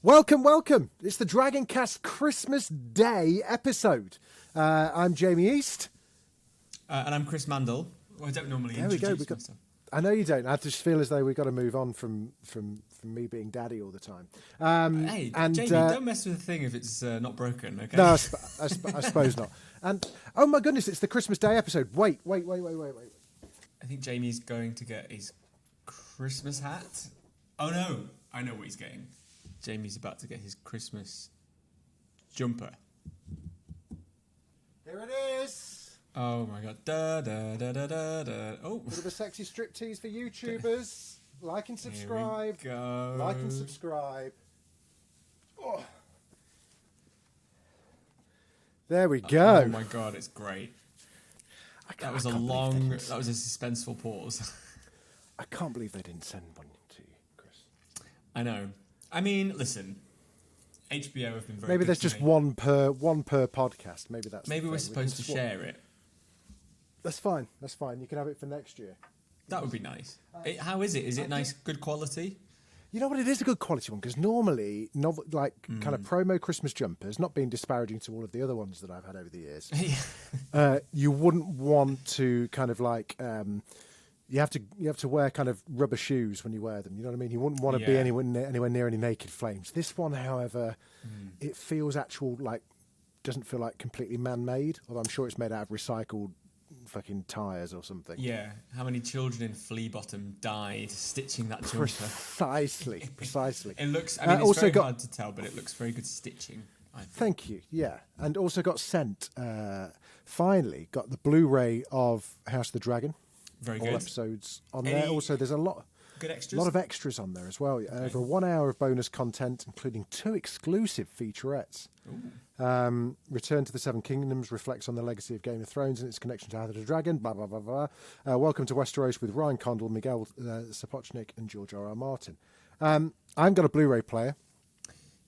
Welcome, welcome. It's the Dragoncast Christmas Day episode. I'm Jamie East. And I'm Chris Mandle. Well, I don't normally introduce myself. I know you don't. I just feel as though we've got to move on from me being daddy all the time. Hey, Jamie, don't mess with the thing if it's not broken, okay? No, I suppose not. And, oh my goodness, it's the Christmas Day episode. Wait. I think Jamie's going to get his Christmas hat. Oh, no. I know what he's getting. Jamie's about to get his Christmas jumper. Here it is. Oh my god. Da da da da da da. Oh. Bit of a sexy striptease for YouTubers. Like and subscribe. Here we go. Like and subscribe. Oh. There we go. Oh my god, it's great. That was a suspenseful pause. I can't believe they didn't send one to you, Chris. I know. I mean, listen, HBO have been very Maybe good there's to just me. one per podcast. Maybe we're supposed to share it. That's fine. You can have it for next year. That would be nice. How is it? Is it nice, good quality? You know what? It is a good quality one because normally, kind of promo Christmas jumpers, not being disparaging to all of the other ones that I've had over the years, you wouldn't want to kind of like. You have to wear kind of rubber shoes when you wear them. You know what I mean? You wouldn't want to be anywhere near any naked flames. This one, however, it feels doesn't feel like completely man-made. Although I'm sure it's made out of recycled fucking tires or something. Yeah. How many children in Flea Bottom died stitching that jumper? Precisely. It looks. I mean, it's also very hard to tell, but it looks very good stitching. I think. Thank you. Yeah, and also got sent. Finally, got the Blu-ray of House of the Dragon. Very all good. Episodes on there. Also, there's a lot of extras on there as well. Okay. Over 1 hour of bonus content, including 2 exclusive featurettes. Return to the Seven Kingdoms reflects on the legacy of Game of Thrones and its connection to House of the Dragon. Blah blah blah blah. Welcome to Westeros with Ryan Condal, Miguel Sapochnik, and George R.R. Martin. I've got a Blu-ray player.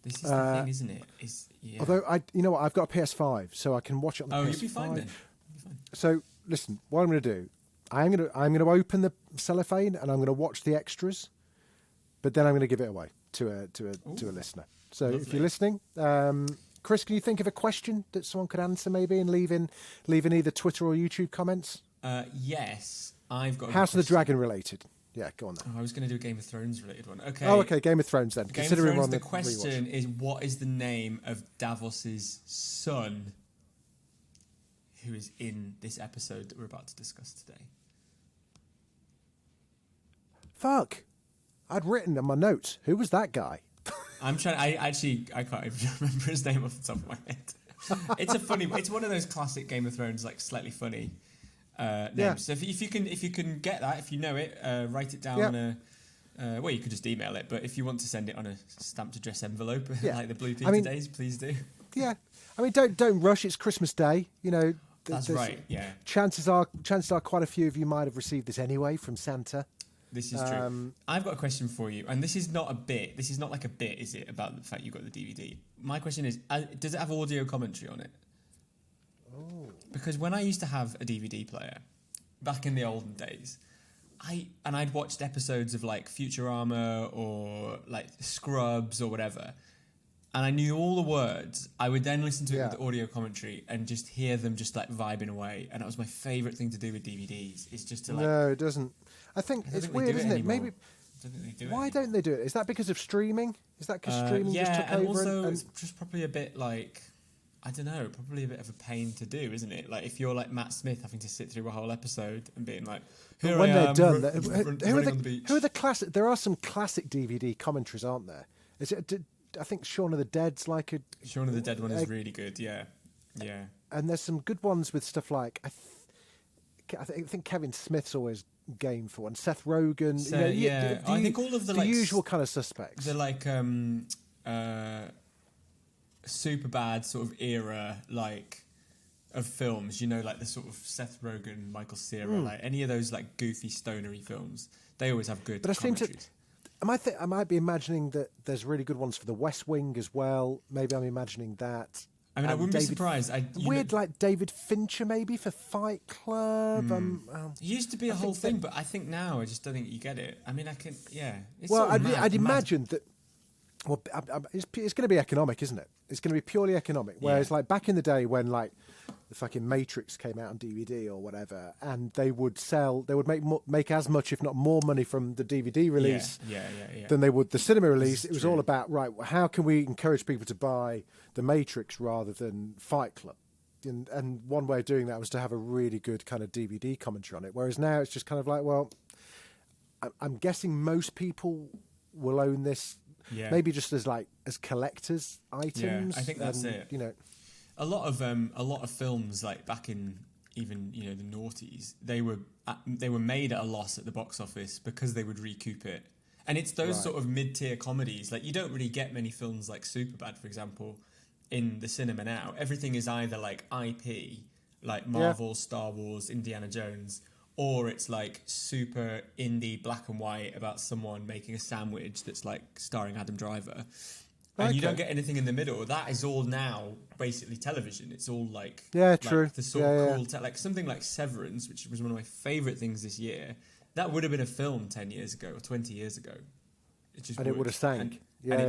This is the thing, isn't it? Although I've got a PS5, so I can watch it on the PS5. You'll be fine then. So listen, what I'm going to do. I'm going to open the cellophane and I'm going to watch the extras, but then I'm going to give it away to a listener. So lovely. If you're listening, Chris, can you think of a question that someone could answer maybe and leave in either Twitter or YouTube comments? Yes, I've got. House of the Dragon related. Yeah, go on then. I was going to do a Game of Thrones related one. Okay. Oh, okay. Game of Thrones then. Game of Thrones. The question is, what is the name of Davos's son, who is in this episode that we're about to discuss today? Fuck. I'd written in my notes. Who was that guy? I'm trying. I can't even remember his name off the top of my head. It's one of those classic Game of Thrones, like slightly funny names. Yeah. So if you can get that, if you know it, write it down on a. Well, you could just email it, but if you want to send it on a stamped address envelope, like the Blue Peter days, please do. Yeah. I mean, don't rush. It's Christmas Day. You know. That's right. Yeah. Chances are, quite a few of you might have received this anyway from Santa. This is true. I've got a question for you, and this is not a bit. This is not like a bit, is it, about the fact you got the DVD? My question is, does it have audio commentary on it? Oh. Because when I used to have a DVD player, back in the olden days, I'd watched episodes of like Futurama or like Scrubs or whatever, and I knew all the words. I would then listen to it with audio commentary and just hear them just like vibing away, and that was my favourite thing to do with DVDs. Is just to like. No, it doesn't. I think it's weird, isn't it? Maybe. Why don't they do it? Is that because of streaming? Is that because streaming just took over? Also it's just probably a bit like, I don't know, probably a bit of a pain to do, isn't it? Like if you're like Matt Smith having to sit through a whole episode and being like, here when I am, they're done, who are the classic? There are some classic DVD commentaries, aren't there? I think Shaun of the Dead's like a. Shaun of the Dead one is really good. Yeah. And there's some good ones with stuff like I think Kevin Smith's always game for one. Seth Rogen. I think all of the usual kind of suspects. The like super bad sort of era like of films. You know, like the sort of Seth Rogen, Michael Cera, like any of those like goofy stonery films. They always have good. But commentaries. I might be imagining that there's really good ones for The West Wing as well. Maybe I'm imagining that. I mean, I wouldn't be surprised. Like David Fincher, maybe for Fight Club. It used to be a whole thing, but I think now I just don't think you get it. I mean, I can, yeah. I'd imagine that Well, it's going to be economic, isn't it? It's going to be purely economic. Whereas, like back in the day when like the fucking Matrix came out on DVD or whatever, and they would make as much, if not more, money from the DVD release than they would the cinema release. It was all about how can we encourage people to buy the Matrix rather than Fight Club? And one way of doing that was to have a really good kind of DVD commentary on it. Whereas now it's just kind of like, well, I'm guessing most people will own this. Yeah. Maybe just as collectors items. Yeah, I think that's it. You know, a lot of films like back in even the noughties, they were made at a loss at the box office because they would recoup it. And it's those sort of mid-tier comedies. Like you don't really get many films like Superbad, for example, in the cinema now. Everything is either like IP, like Marvel, Star Wars, Indiana Jones, or it's like super indie black and white about someone making a sandwich that's like starring Adam Driver. And you don't get anything in the middle. That is all now basically television. It's all like true. The sort of cool like something like Severance, which was one of my favourite things this year. That would have been a film 10 years ago or 20 years ago. It would have sank. But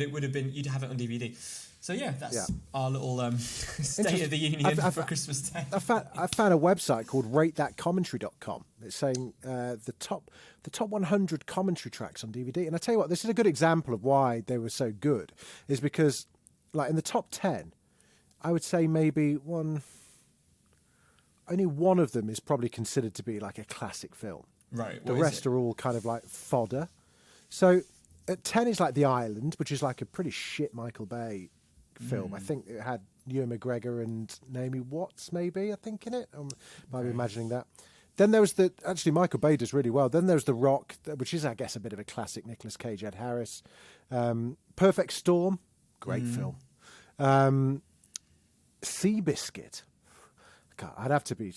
it would have been. You'd have it on DVD. So that's our little State of the Union for Christmas Day. I found a website called RateThatCommentary.com. It's saying the top 100 commentary tracks on DVD. And I tell you what, this is a good example of why they were so good. Is because, like in the top 10, I would say maybe only one of them is probably considered to be like a classic film. Right. The rest are all kind of like fodder. So at 10 is like The Island, which is like a pretty shit Michael Bay film. I think it had Ewan McGregor and Naomi Watts, maybe, I think, in it. Might be imagining that. Then there was actually Michael Bay does really well. Then there's The Rock, which is, I guess, a bit of a classic. Nicolas Cage, Ed Harris. Perfect Storm, great film. Seabiscuit. God, I'd have to be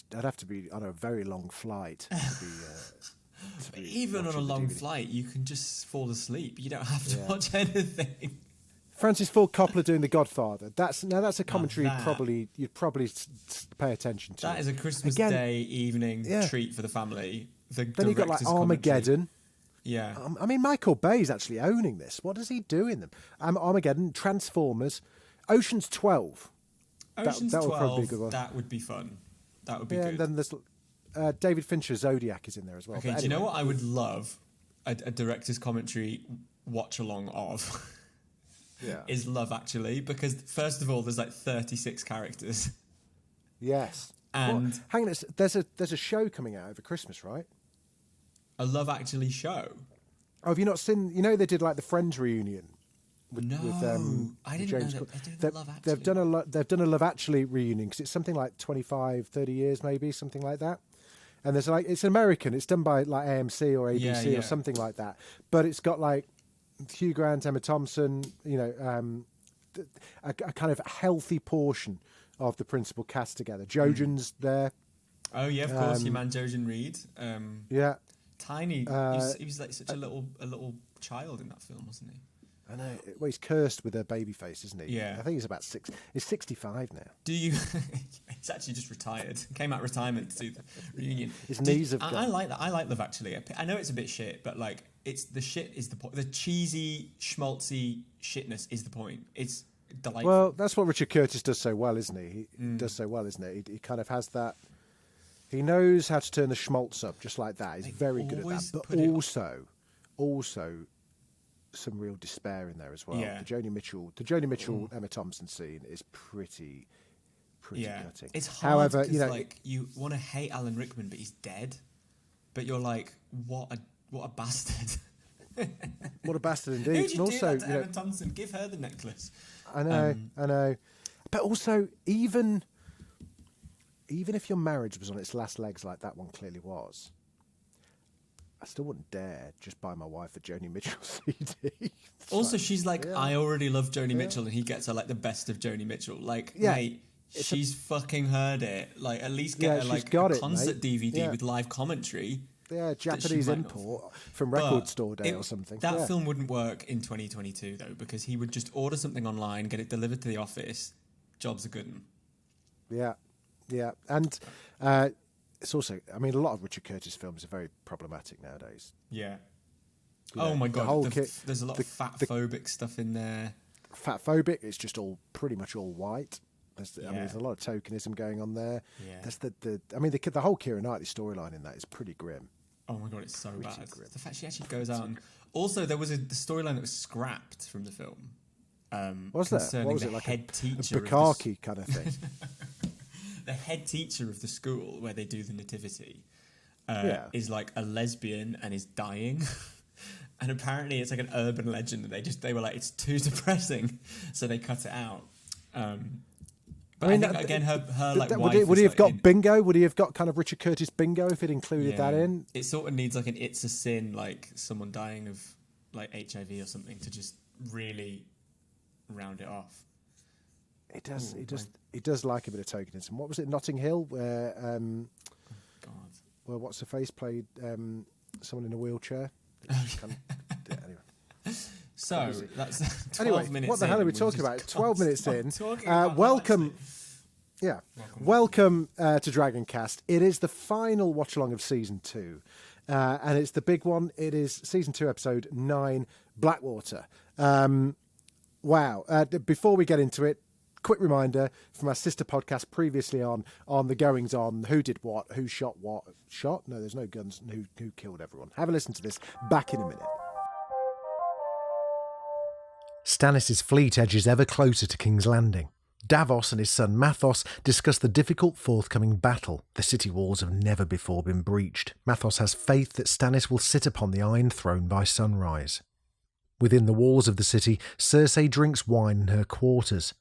on a very long flight to be even on a long flight, you can just fall asleep. You don't have to watch anything. Francis Ford Coppola doing The Godfather. That's a commentary you'd probably pay attention to. That is a Christmas Day evening treat for the family. Then you've got like Armageddon. Yeah. I mean, Michael Bay's actually owning this. What does he do in them? Armageddon, Transformers, Ocean's 12. Ocean's that 12, would probably be a good one. That would be fun. That would be good. And then there's David Fincher's Zodiac is in there as well. Okay, do you know what I would love a director's commentary watch-along of? Is Love Actually, because first of all there's like 36 characters. Yes. And hang on, there's a show coming out over Christmas, right? A Love Actually show. Oh, have you not seen? You know they did like the Friends reunion. I didn't know that. They've done a Love Actually reunion because it's something like 25, 30 years maybe, something like that. And there's like it's American. It's done by like AMC or ABC or something like that. But it's got like Hugh Grant, Emma Thompson, a kind of healthy portion of the principal cast together. Jojen's there. Oh yeah, of course, your man Jojen Reed. Tiny. He was like such a little child in that film, wasn't he? I know. Well, he's cursed with a baby face, isn't he? Yeah. I think he's about He's 65 now. Do you? He's actually just retired. Came out of retirement to do the reunion. His knees have gone. I like that. I like Love Actually. I know it's a bit shit, but like it's the shit is the point. The cheesy, schmaltzy shitness is the point. It's delightful. Well, that's what Richard Curtis does so well, isn't he? He does so well, isn't it? He kind of has that. He knows how to turn the schmaltz up just like that. He's very good at that. But also some real despair in there as well. Yeah. The Joni Mitchell, Emma Thompson scene is pretty gutting. It's hard. However, like you want to hate Alan Rickman, but he's dead. But you're like, what a bastard. What a bastard indeed. Who'd you do that to Emma Thompson? Give her the necklace. I know. But also, even if your marriage was on its last legs like that one clearly was, I still wouldn't dare just buy my wife a Joni Mitchell CD. Also, she's like, I already love Joni Mitchell, and he gets her like the best of Joni Mitchell. Like, mate, she's fucking heard it. Like, at least get her like a concert DVD with live commentary. Yeah, Japanese import from Record Store Day or something. That film wouldn't work in 2022 though, because he would just order something online, get it delivered to the office. Job's a good one. Yeah, and it's also, I mean, a lot of Richard Curtis films are very problematic nowadays. Yeah. Oh my god, kit, there's a lot of fat-phobic stuff in there. Fat-phobic, it's just pretty much all white. I mean, there's a lot of tokenism going on there. Yeah. That's the whole Keira Knightley storyline in that is pretty grim. Oh my god, it's so bad. Grim. The fact she actually goes out and... Also, there was the storyline that was scrapped from the film. Was there? What was it, like head teacher? A Bukaki kind of thing? The head teacher of the school where they do the nativity is like a lesbian and is dying. And apparently it's like an urban legend that they were like, it's too depressing, so they cut it out. But I think, again, her like wife... Would he have got bingo? Would he have got kind of Richard Curtis bingo if he'd included that in? It sort of needs like an It's a Sin, like someone dying of like HIV or something to just really round it off. It does. He does like a bit of tokenism. What was it, Notting Hill, where what's her face played someone in a wheelchair? Anyway. So that's 12 minutes. What the hell are we talking about? 12 minutes in. Welcome to Dragoncast. It is the final watch along of season 2, and it's the big one. It is season 2, episode 9, Blackwater. Wow! Before we get into it, quick reminder from our sister podcast previously on the goings on, who did what, who shot what. Shot? No, there's no guns. And who killed everyone? Have a listen to this. Back in a minute. Stannis' fleet edges ever closer to King's Landing. Davos and his son Mathos discuss the difficult forthcoming battle. The city walls have never before been breached. Mathos has faith that Stannis will sit upon the Iron Throne by sunrise. Within the walls of the city, Cersei drinks wine in her quarters.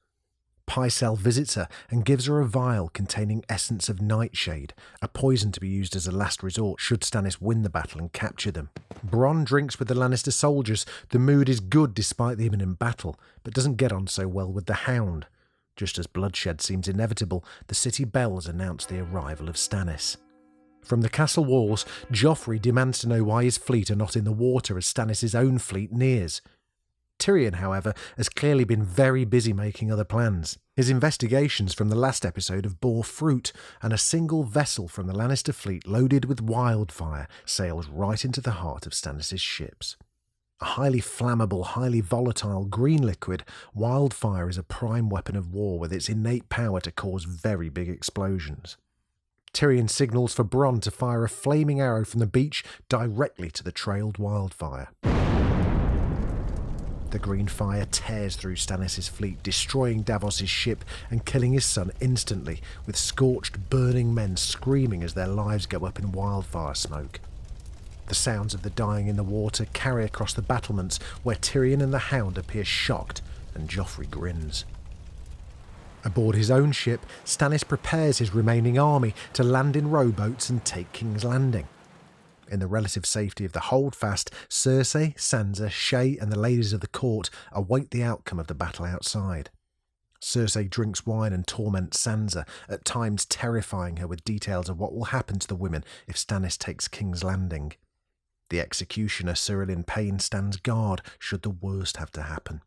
Pycelle visits her and gives her a vial containing essence of nightshade, a poison to be used as a last resort should Stannis win the battle and capture them. Bronn drinks with the Lannister soldiers. The mood is good despite the imminent battle, but doesn't get on so well with the Hound. Just as bloodshed seems inevitable, the city bells announce the arrival of Stannis. From the castle walls, Joffrey demands to know why his fleet are not in the water as Stannis' own fleet nears. Tyrion, however, has clearly been very busy making other plans. His investigations from the last episode have bore fruit, and a single vessel from the Lannister fleet loaded with wildfire sails right into the heart of Stannis' ships. A highly flammable, highly volatile green liquid, wildfire is a prime weapon of war with its innate power to cause very big explosions. Tyrion signals for Bronn to fire a flaming arrow from the beach directly to the trailed wildfire. The green fire tears through Stannis' fleet, destroying Davos' ship and killing his son instantly, with scorched, burning men screaming as their lives go up in wildfire smoke. The sounds of the dying in the water carry across the battlements, where Tyrion and the Hound appear shocked, and Joffrey grins. Aboard his own ship, Stannis prepares his remaining army to land in rowboats and take King's Landing. In the relative safety of the holdfast, Cersei, Sansa, Shae and the ladies of the court await the outcome of the battle outside. Cersei drinks wine and torments Sansa, at times terrifying her with details of what will happen to the women if Stannis takes King's Landing. The executioner, Cyrillin Payne, stands guard should the worst have to happen.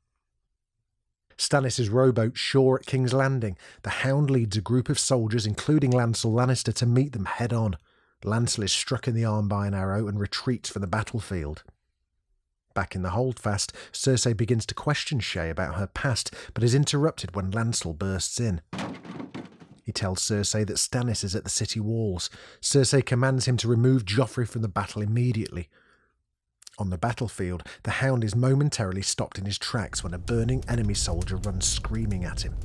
Stannis' rowboat shore at King's Landing. The Hound leads a group of soldiers, including Lancel Lannister, to meet them head-on. Lancel is struck in the arm by an arrow and retreats from the battlefield. Back in the holdfast, Cersei begins to question Shae about her past, but is interrupted when Lancel bursts in. He tells Cersei that Stannis is at the city walls. Cersei commands him to remove Joffrey from the battle immediately. On the battlefield, the Hound is momentarily stopped in his tracks when a burning enemy soldier runs screaming at him.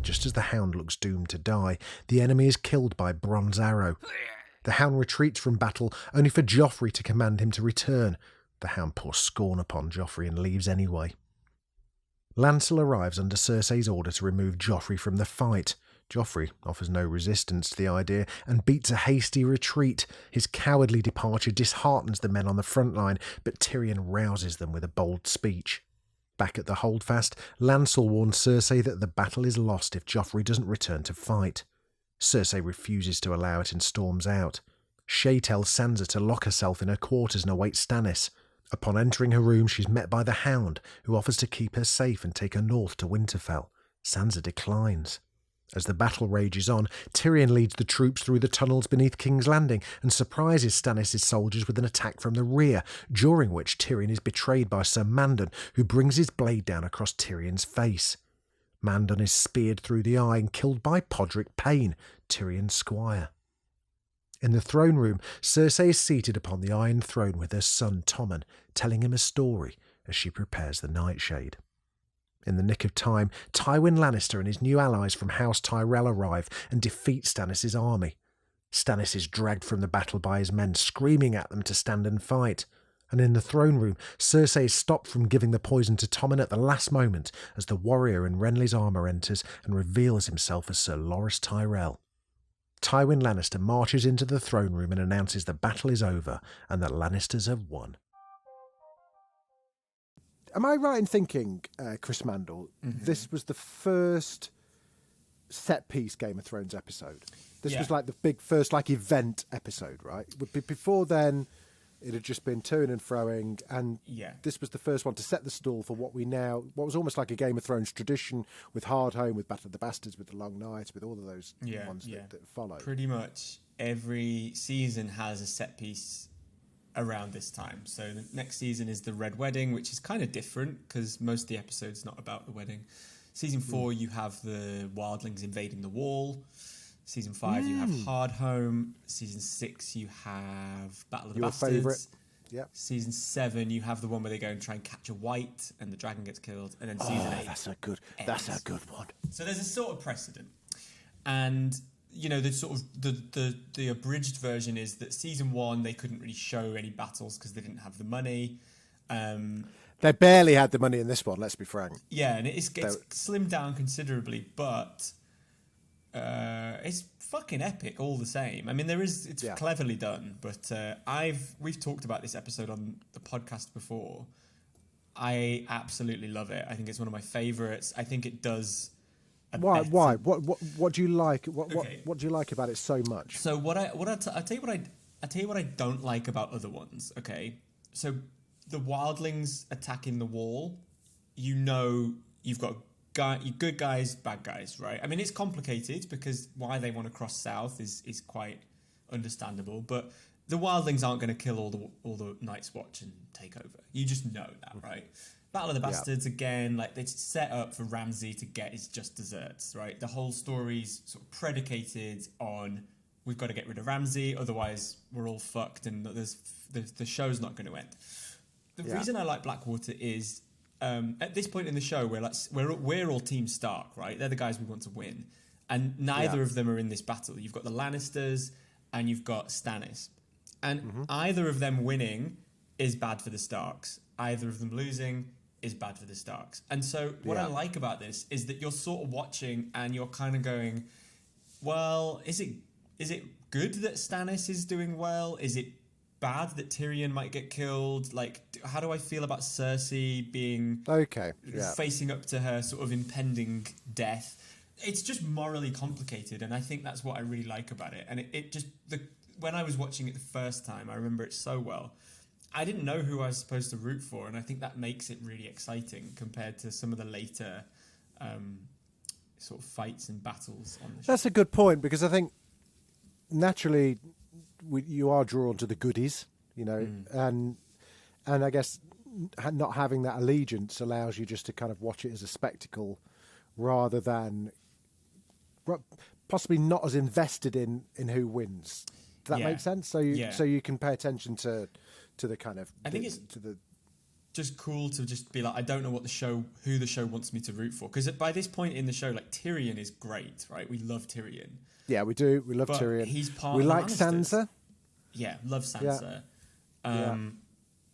Just as the Hound looks doomed to die, the enemy is killed by Bronn's arrow. The Hound retreats from battle, only for Joffrey to command him to return. The Hound pours scorn upon Joffrey and leaves anyway. Lancel arrives under Cersei's order to remove Joffrey from the fight. Joffrey offers no resistance to the idea and beats a hasty retreat. His cowardly departure disheartens the men on the front line, but Tyrion rouses them with a bold speech. Back at the holdfast, Lancel warns Cersei that the battle is lost if Joffrey doesn't return to fight. Cersei refuses to allow it and storms out. Shae tells Sansa to lock herself in her quarters and await Stannis. Upon entering her room, she's met by the Hound, who offers to keep her safe and take her north to Winterfell. Sansa declines. As the battle rages on, Tyrion leads the troops through the tunnels beneath King's Landing and surprises Stannis' soldiers with an attack from the rear, during which Tyrion is betrayed by Sir Mandon, who brings his blade down across Tyrion's face. Mandon is speared through the eye and killed by Podrick Payne, Tyrion's squire. In the throne room, Cersei is seated upon the Iron Throne with her son Tommen, telling him a story as she prepares the nightshade. In the nick of time, Tywin Lannister and his new allies from House Tyrell arrive and defeat Stannis' army. Stannis is dragged from the battle by his men, screaming at them to stand and fight. And in the throne room, Cersei is stopped from giving the poison to Tommen at the last moment as the warrior in Renly's armour enters and reveals himself as Sir Loras Tyrell. Tywin Lannister marches into the throne room and announces the battle is over and that Lannisters have won. Am I right in thinking, Chris Mandle, this was the first set-piece Game of Thrones episode? This was like the big first event episode, right? Before then, it had just been toing and froing, and this was the first one to set the stall for what was almost like a Game of Thrones tradition with Hardhome, with Battle of the Bastards, with the Long Nights, with all of those ones that follow. Pretty much every season has a set-piece around this time. So the next season is the Red Wedding, which is kind of different because most of the episode's not about the wedding. Season 4, you have the Wildlings invading the Wall. Season 5, you have Hardhome. Season 6, you have Battle of the Bastards. Favourite. Yep. Season 7, you have the one where they go and try and catch a white and the dragon gets killed. And then season 8. That's a good one. So there's a sort of precedent. And the sort of the abridged version is that season 1 they couldn't really show any battles because they didn't have the money. They barely had the money in this one, let's be frank. Yeah, and it's slimmed down considerably, but it's fucking epic all the same. I mean, it's cleverly done, but we've talked about this episode on the podcast before. I absolutely love it. I think it's one of my favorites. I think it does. Why? What do you like? What do you like about it so much? So I tell you what I don't like about other ones. Okay, so the Wildlings attacking the Wall. You've got good guys, bad guys, right? I mean, it's complicated because why they want to cross south is quite understandable. But the Wildlings aren't going to kill all the Night's Watch and take over. You just know that, right? Battle of the Bastards, again, it's set up for Ramsay to get his just desserts, right? The whole story's sort of predicated on we've got to get rid of Ramsay, otherwise we're all fucked and the show's not going to end. The reason I like Blackwater is at this point in the show we're all Team Stark, right? They're the guys we want to win. And neither of them are in this battle. You've got the Lannisters and you've got Stannis. And either of them winning is bad for the Starks. Either of them losing is bad for the Starks. And so what I like about this is that you're sort of watching and you're kind of going, well, is it good that Stannis is doing well? Is it bad that Tyrion might get killed? How do I feel about Cersei being facing up to her sort of impending death? It's just morally complicated, and I think that's what I really like about it. And when I was watching it the first time, I remember it so well. I didn't know who I was supposed to root for, and I think that makes it really exciting compared to some of the later sort of fights and battles on the show. That's a good point, because I think naturally you are drawn to the goodies, and I guess not having that allegiance allows you just to kind of watch it as a spectacle rather than possibly not as invested in who wins. Does that make sense? So you can pay attention to the kind of. I think it's just cool to just be like, I don't know who the show wants me to root for, because by this point in the show, Tyrion is great, right? We love Tyrion. Yeah, we do. We love but Tyrion. He's part. We of like Lannisters. Sansa. Yeah, love Sansa.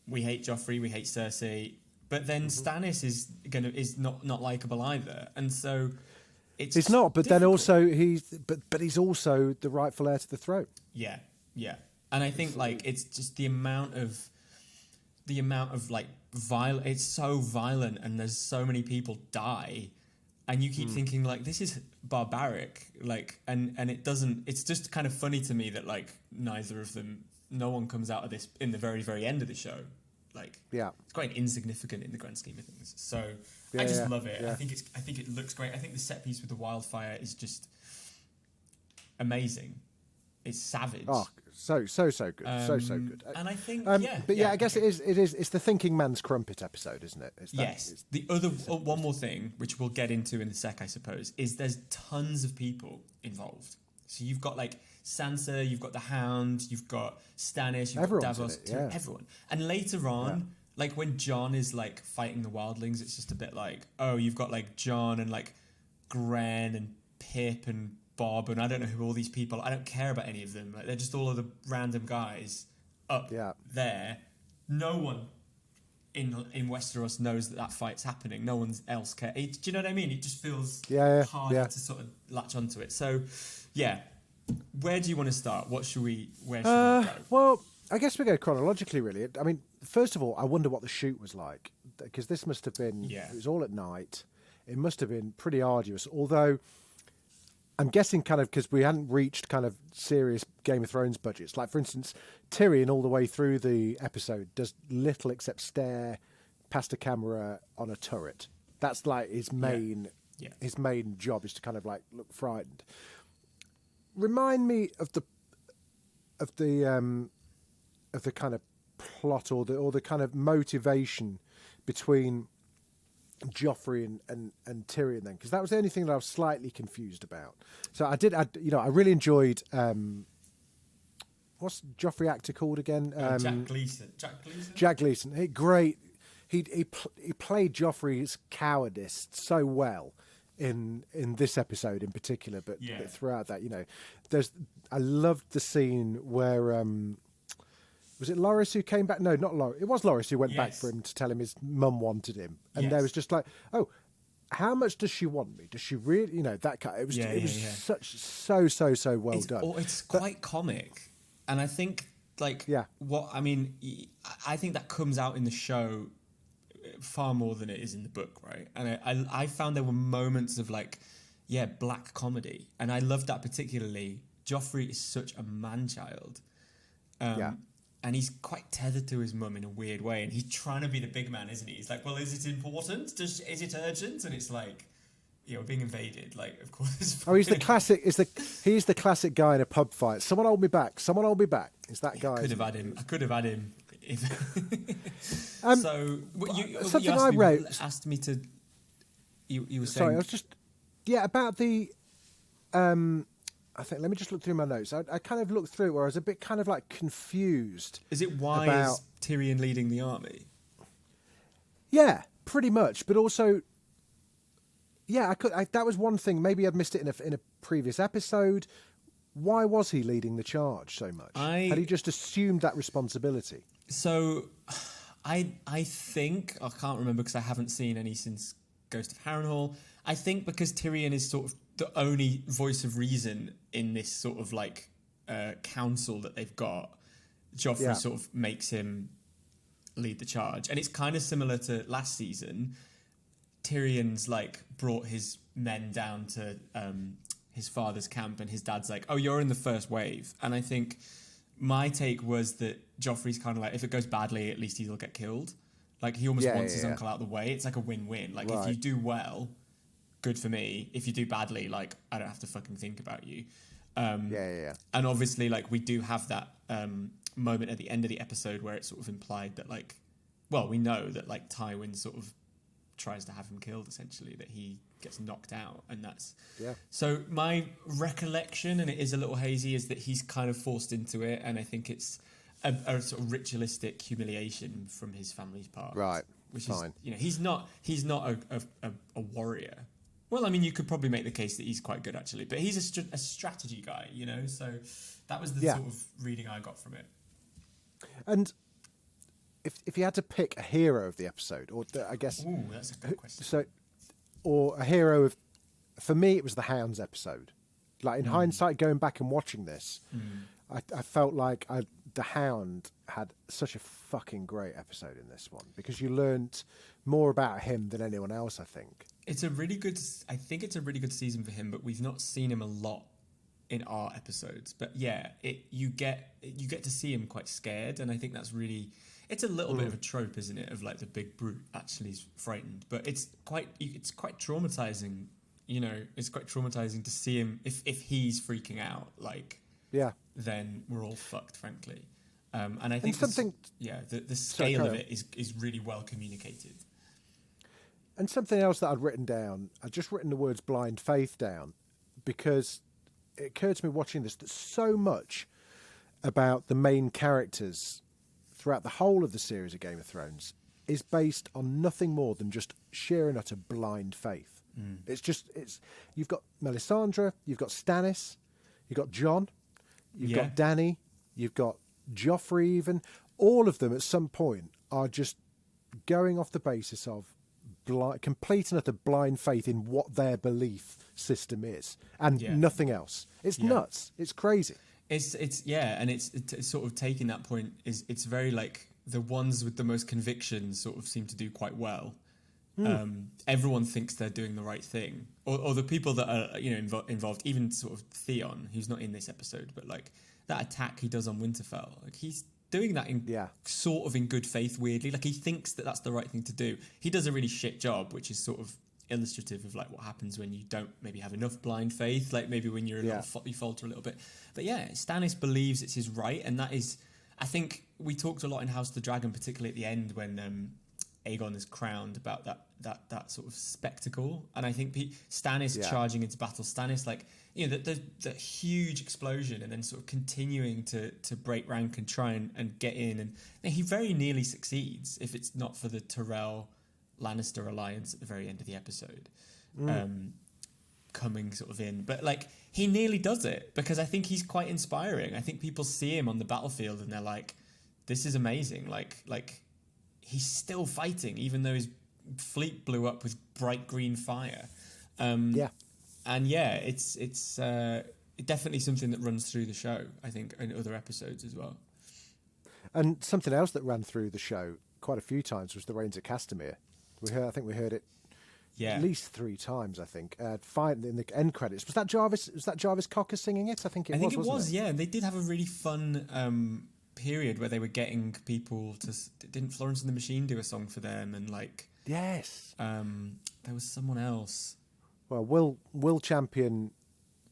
We hate Joffrey. We hate Cersei. But then Stannis is not likable either, and so he's not. But then also he's also the rightful heir to the throne. Yeah. And I think it's just the amount of violent. It's so violent, and there's so many people die, and you keep thinking this is barbaric. And it doesn't. It's just kind of funny to me that neither of them. No one comes out of this in the very, very end of the show, Like, Yeah. it's quite insignificant in the grand scheme of things. So Yeah, I just yeah, love it. yeah. I think it looks great. I think the set piece with the wildfire is just amazing. It's savage. Oh, so good, so good. And I think, But I guess okay. it's the thinking man's crumpet episode, isn't it? Yes. The other one more thing, which we'll get into in a sec, I suppose, is there's tons of people involved. So you've got like Sansa, you've got the Hound, you've got Stannis, you've Everyone's got Davos, in it, yeah. everyone. And later on, like when Jon is like fighting the wildlings, it's just a bit like, oh, you've got like Jon and like Gren and Pip and Bob, and I don't know who all these people. I don't care about any of them. Like, they're just all of the random guys up there. No one in Westeros knows that fight's happening. No one else cares. Do you know what I mean? It just feels hard to sort of latch onto it. So, yeah. Where do you want to start? Where should we go? Well, I guess we go chronologically, really. I mean, first of all, I wonder what the shoot was like, because this must have been. It was all at night. It must have been pretty arduous. Although, I'm guessing kind of because we hadn't reached kind of serious Game of Thrones budgets. Like, for instance, Tyrion all the way through the episode does little except stare past a camera on a turret. That's like his main job, is to kind of like look frightened. Remind me of the kind of plot or the kind of motivation between Joffrey and Tyrion then, because that was the only thing that I was slightly confused about. So I really enjoyed what's Joffrey actor called again? Jack Gleeson. Jack Gleeson. Great. He played Joffrey's cowardice so well in this episode in particular, but throughout that, I loved the scene where was it Loris who came back? No, not Loris. It was Loris who went back for him to tell him his mum wanted him, and there was just like, oh, how much does she want me? Does she really? That kind. It was such so well done. It's quite comic, and I think what I mean, I think that comes out in the show far more than it is in the book, right? And I found there were moments of black comedy, and I loved that particularly. Joffrey is such a man-child. And he's quite tethered to his mum in a weird way, and he's trying to be the big man, isn't he? He's like, well, is it important? Is it urgent? And it's like, we're being invaded. Like, of course. He's the classic. He's the classic guy in a pub fight. Someone hold me back. Someone hold me back. Is that guy? I could have had him. So something you I wrote asked me to. You were saying. Sorry, I was just about the. I think, let me just look through my notes. I kind of looked through it where I was a bit kind of like confused. Is it why is Tyrion leading the army? Yeah, pretty much. But also, that was one thing. Maybe I'd missed it in a previous episode. Why was he leading the charge so much? Had he just assumed that responsibility? So, I think, I can't remember because I haven't seen any since Ghost of Harrenhal. I think because Tyrion is sort of the only voice of reason in this sort of council that they've got, Joffrey sort of makes him lead the charge. And it's kind of similar to last season. Tyrion's brought his men down to his father's camp, and his dad's like, oh, you're in the first wave. And I think my take was that Joffrey's kind of if it goes badly, at least he'll get killed. He almost wants his uncle out of the way. It's like a win-win. If you do well, good for me. If you do badly, I don't have to fucking think about you. And obviously, we do have that moment at the end of the episode where it's sort of implied that, we know that, Tywin sort of tries to have him killed, essentially, that he gets knocked out. And that's... Yeah. So my recollection, and it is a little hazy, is that he's kind of forced into it, and I think it's a sort of ritualistic humiliation from his family's part. Right. Which fine. Is, he's not a warrior. Well, I mean, you could probably make the case that he's quite good, actually. But he's a strategy guy, So that was the sort of reading I got from it. And if you had to pick a hero of the episode, or I guess... Ooh, that's a good question. So, or a hero of... For me, it was the Hounds episode. In hindsight, going back and watching this, I felt like the Hound had such a fucking great episode in this one, because you learnt more about him than anyone else, I think. I think it's a really good season for him, but we've not seen him a lot in our episodes. But you get to see him quite scared, and I think that's really, it's a little bit of a trope, isn't it, of like the big brute actually is frightened, but it's quite traumatizing. You know, it's quite traumatizing to see him if he's freaking out, like, then we're all fucked, frankly. And I think the scale of it is really well communicated. And something else that I'd written down, I'd just written the words blind faith down, because it occurred to me watching this that so much about the main characters throughout the whole of the series of Game of Thrones is based on nothing more than just sheer and utter blind faith. You've got Melisandre, you've got Stannis, you've got Jon, you've got Dany, you've got Joffrey even. All of them at some point are just going off the basis of complete and utter blind faith in what their belief system is and nothing else. It's nuts. It's crazy. It's and it's sort of taking that point is it's very like the ones with the most conviction sort of seem to do quite well. Everyone thinks they're doing the right thing, or the people that are involved. Even sort of Theon, who's not in this episode, but like that attack he does on Winterfell, like he's doing that in sort of in good faith. Weirdly, like he thinks that that's the right thing to do. He does a really shit job, which is sort of illustrative of like what happens when you don't maybe have enough blind faith. Like maybe when you're you falter a little bit. But Stannis believes it's his right, and that is, I think we talked a lot in House of the Dragon, particularly at the end when Aegon is crowned, about that sort of spectacle. And I think Stannis charging into battle, Stannis like the huge explosion and then sort of continuing to break rank and try and get in, and he very nearly succeeds if it's not for the Tyrell Lannister alliance at the very end of the episode coming sort of in. But like he nearly does it, because I think he's quite inspiring. I think people see him on the battlefield and they're like, this is amazing. Like he's still fighting even though his fleet blew up with bright green fire. It's definitely something that runs through the show, I think, in other episodes as well. And something else that ran through the show quite a few times was the Rains of Castamere. We heard it at least 3 times, I think. In the end credits. Was that Jarvis Cocker singing it? I think it was. Yeah. And they did have a really fun period where they were getting people to... Didn't Florence and the Machine do a song for them? And like... Yes. There was someone else. Well, Will Champion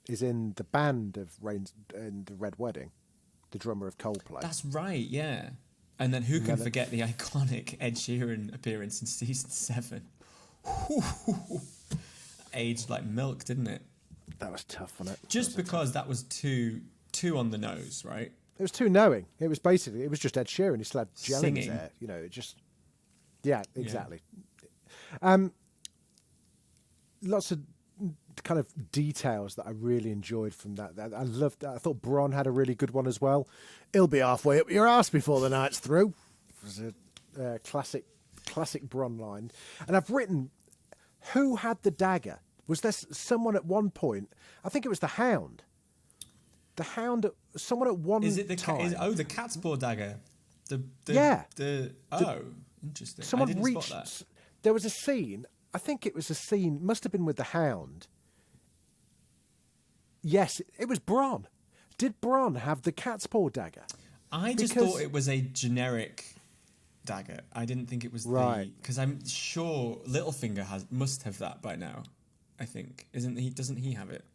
is in the band of Rains in the Red Wedding, the drummer of Coldplay. That's right, yeah. And then who can forget the iconic Ed Sheeran appearance in season 7? Aged like milk, didn't it? That was tough, wasn't it? Just because that was too on the nose, right? It was too knowing. It was just Ed Sheeran. He still had gel in his hair. It just... Yeah, exactly. Yeah. Lots of kind of details that I really enjoyed from that. I loved that. I thought Bronn had a really good one as well. He'll be halfway up your ass before the night's through. It was a classic Bronn line. And I've written, who had the dagger? Was there someone at one point? I think it was the Hound. The Hound. Someone at one time. The cat's paw dagger. Interesting. Someone reached. That. There was a scene. I think it was a scene. Must have been with the Hound. Yes, it was Bronn. Did Bronn have the cat's paw dagger? I just thought it was a generic dagger. I didn't think it was because I'm sure Littlefinger must have that by now. I think doesn't he have it?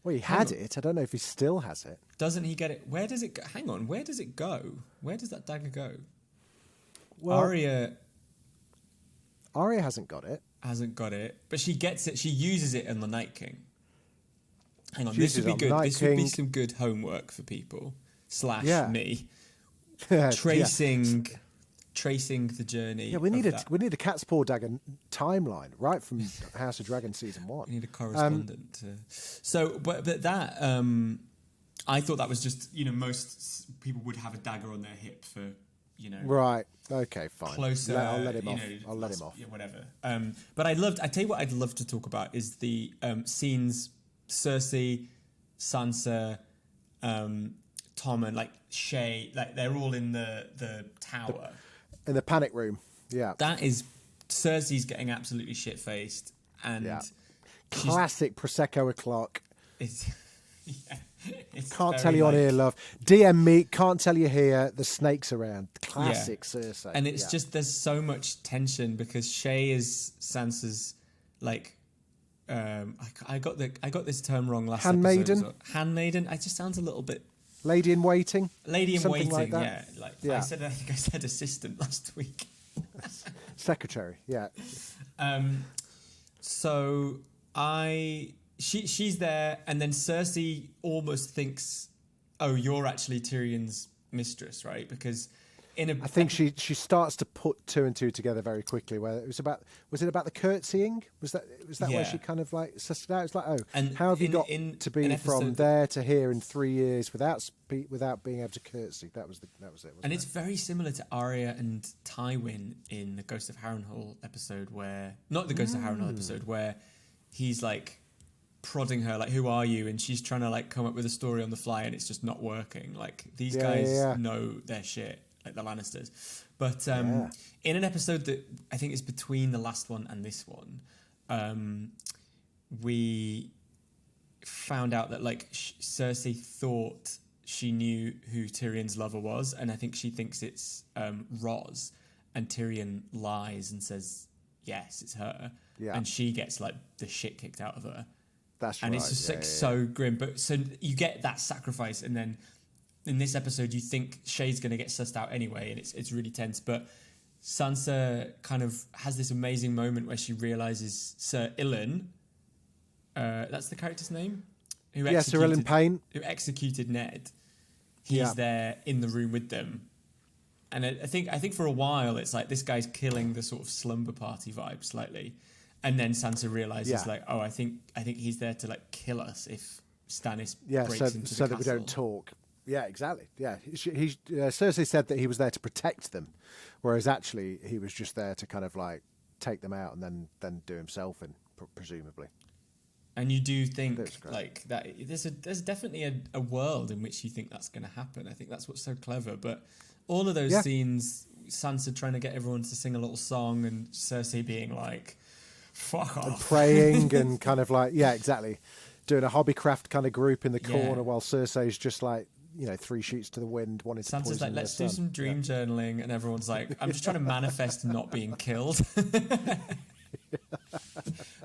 Well, he had it. I don't know if he still has it. Doesn't he get it? Where does it go? Hang on. Where does it go? Where does that dagger go? Well, Arya hasn't got it. But she gets it. She uses it in the Night King. Hang on, this would be good. This would be some good homework for people / me. Tracing the journey. Yeah, we need a cat's paw dagger timeline right from House of Dragon season 1. We need a correspondent. But that I thought that was just most people would have a dagger on their hip for. Right. Okay. Fine. Closer. I'll let him off. I'll let him off. Yeah, whatever. But I tell you what, I'd love to talk about is the scenes. Cersei, Sansa, Tom, and like Shay. Like they're all in the tower. In the panic room. Yeah. That is Cersei's getting absolutely shit faced and classic Prosecco o'clock. Can't tell you on here, love. DM me, can't tell you here. The snake's around. Classic Cersei. And it's just, there's so much tension because Shay is Sansa's, like, I got this term wrong last handmaiden. episode. Handmaiden. It just sounds a little bit. Lady in waiting. Lady in Something waiting. like that. I think I said assistant last week. Secretary. Yeah. So she's there, and then Cersei almost thinks, "Oh, you're actually Tyrion's mistress, right?" Because I think she starts to put two and two together very quickly. Where it was it about the curtsying? Was that where she kind of like sussed it out? It's like, oh, and how have you got to be from there to here in 3 years without being able to curtsy? That was it. And it's very similar to Arya and Tywin in the Ghost of Harrenhal episode, where not the Ghost of Harrenhal episode, where he's like prodding her, like, who are you? And she's trying to like come up with a story on the fly, and it's just not working. Like, these guys know their shit, like the Lannisters. But in an episode that I think is between the last one and this one, we found out that like Cersei thought she knew who Tyrion's lover was, and I think she thinks it's Ros, and Tyrion lies and says yes, it's her, and she gets like the shit kicked out of her. That's and right. It's just so grim. But so you get that sacrifice, and then in this episode you think Shay's going to get sussed out anyway, and it's really tense. But Sansa kind of has this amazing moment where she realizes Sir Ilyn, that's the character's name, Sir Ilyn Payne, who executed Ned. He's there in the room with them, and I think for a while it's like this guy's killing the sort of slumber party vibe slightly. And then Sansa realizes, like, oh, I think he's there to like kill us if Stannis breaks into the castle. So that we don't talk. Yeah, exactly. Yeah, Cersei said that he was there to protect them, whereas actually he was just there to kind of like take them out and then do himself in, presumably. And you do think like that? There's definitely a world in which you think that's going to happen. I think that's what's so clever. But all of those scenes, Sansa trying to get everyone to sing a little song, and Cersei being like, fuck off. And praying and kind of like, exactly. Doing a hobbycraft kind of group in the corner while Cersei's just like, 3 sheets to the wind, wanting to poison Sansa's like, let's do some dream journaling. And everyone's like, I'm just trying to manifest not being killed.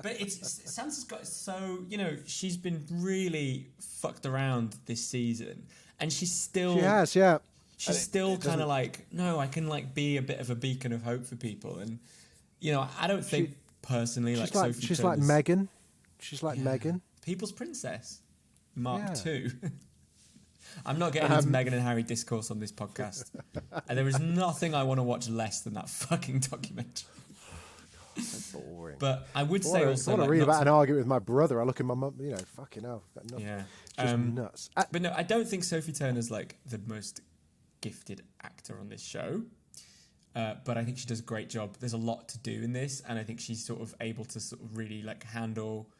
But Sansa's got she's been really fucked around this season. And she's still... She has, yeah. She's still kind of like, no, I can like be a bit of a beacon of hope for people. And, I don't think... Personally, she's like Sophie she's Turner's, like Meghan. She's like Meghan. People's Princess, Mark II. I'm not getting into Meghan and Harry discourse on this podcast. And there is nothing I want to watch less than that fucking documentary. God, so boring. But I would say also, I want to read about an argument with my brother. I look at my mum, fucking hell, just nuts. But no, I don't think Sophie Turner's like the most gifted actor on this show. But I think she does a great job. There's a lot to do in this, and I think she's sort of able to sort of really like handle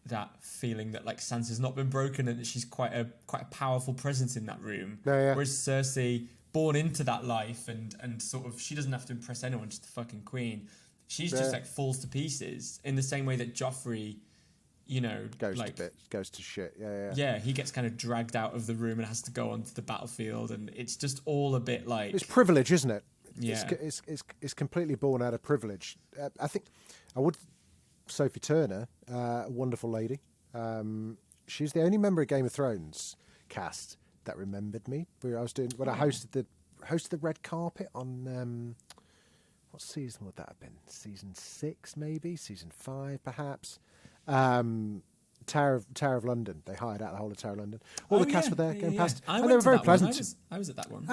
that feeling that like Sansa's not been broken and that she's quite a powerful presence in that room. Whereas Cersei, born into that life and sort of, she doesn't have to impress anyone, she's the fucking queen. She's just like falls to pieces in the same way that Joffrey, goes to shit. Yeah, he gets kind of dragged out of the room and has to go onto the battlefield, and it's just all a bit like, it's privilege, isn't it? Yeah, it's completely born out of privilege. I think Sophie Turner, a wonderful lady. She's the only member of Game of Thrones cast that remembered me. I hosted the red carpet on what season would that have been? Season 6, maybe season 5, perhaps. Tower of London. They hired out the whole of Tower of London. All the cast were there going past, and they were very pleasant. I was at that one.